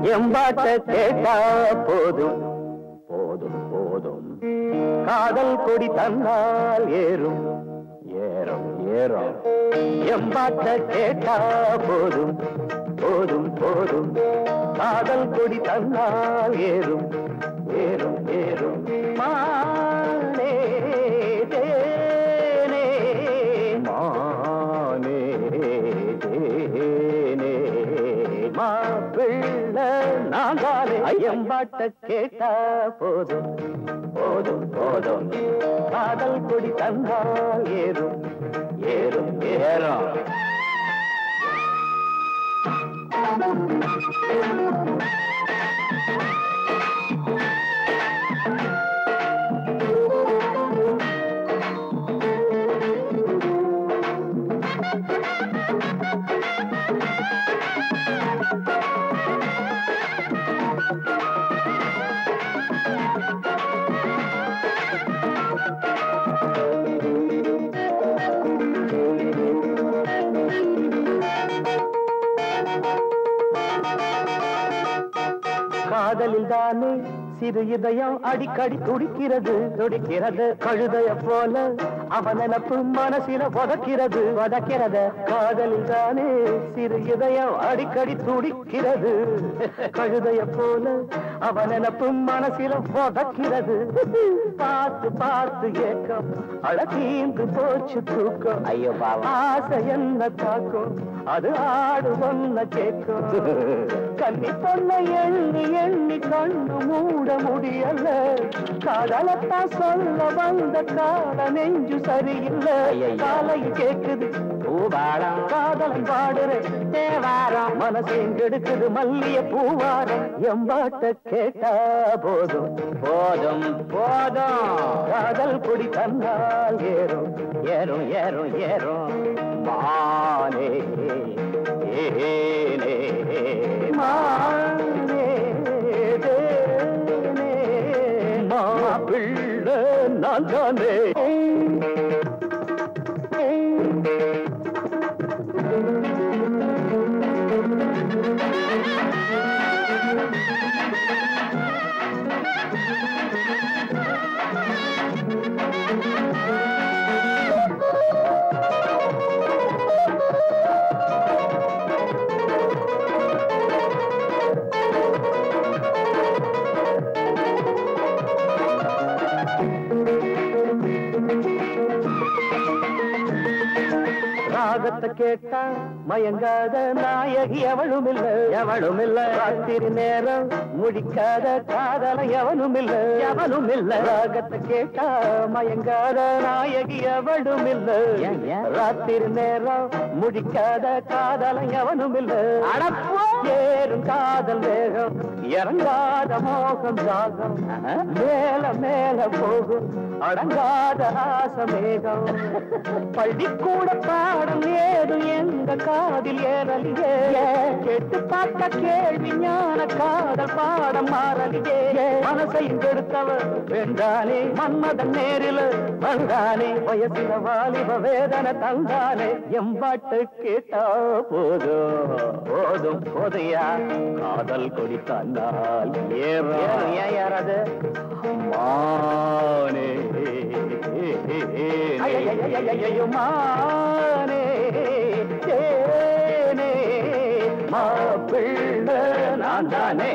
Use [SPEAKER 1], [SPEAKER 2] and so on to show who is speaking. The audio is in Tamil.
[SPEAKER 1] எம்பாட்ட கேட்டா போதும் போதும் போதும் காதல் கொடி தந்தால் ஏறும் ஏறும் ஏறும் எம்பாட்ட கேட்டா போதும் போதும் போதும் காதல் கொடி தந்தால் ஏறும் ஏறும் ஏறும் மானே தேனே மானே தேனே மாப்பிள்ளை நாங்காலே எம்பாட்ட கேட்டா போதும் போதும் போதும் காதல் கொடி தந்தால் ஏறும் ஏறும் ஏறும் காதலில் தானே சிறு இதயம் அடிக்கடி துடிக்கிறது துடிக்கிறது கழுதைய போல அவன் நினப்பு மனசில வதக்கிறது வதக்கிறது காதலில் தானே சிறு இதயம் அடிக்கடி துடிக்கிறது கழுதைய போல அவன் நினப்பு மனசில வதக்கிறது பார்த்து பார்த்து ஏக்கம் அழகீந்து போச்சு தூக்கம் ஐயோ ஆசை என்ன தாக்கும் அது ஆடு ஒன்ன கேட்கும் கண்ணி பொண்ண எண்ணி எண்ணி கண்ணு மூட முடியல காதலத்தான் சொல்ல வந்த கால நெஞ்சு சரியில்லை காலையில் கேக்குது பூவாரம் காதலம் பாடுறேன் தேவாரம் மனசையும் கெடுக்குது மல்லிய பூவாரம் எம்பாட்ட கேட்டா போதும் போதும் போதும் காதல் கொடி தந்தால் ஏறும் ஏறும் ஏறும் ஏறும் மானே ஏனே மானே தேனே மாப்பிள்ளை நான் தானே ராகத்தை கேட்டா மயங்காத நாயகி எவளும் இல்ல ராத்திரி நேரம் முடிக்காத காதல எவனும் இல்ல ராகத்தை கேட்டா மயங்காத நாயகி எவளும் இல்ல ராத்திரி நேரம் முடிக்காத காதல எவனும் இல்ல ஏறும் காதல் வேகம் இறங்காத மோகம் சாகம் மேல மேல போகும் அடங்காத ஆசமேகம் பள்ளிக்கூட பாடம் ஏதும் எங்க காதில் ஏறலியே கேட்டு பார்த்த கேள்வி ஞான காதல் பாடம் மாறலியே மனசையும் கெடுத்தவர் வென்றானே மன்மதன் நேரில் வந்தானே வயசில வாலிப வேதனை தந்தானே எம்பாட்டு கேட்டா போதும் போதும் போதையா காதல் கொடி தந்தால் ஏறது மானே மானே தேனே மாப்பிள்ளை நான் தானே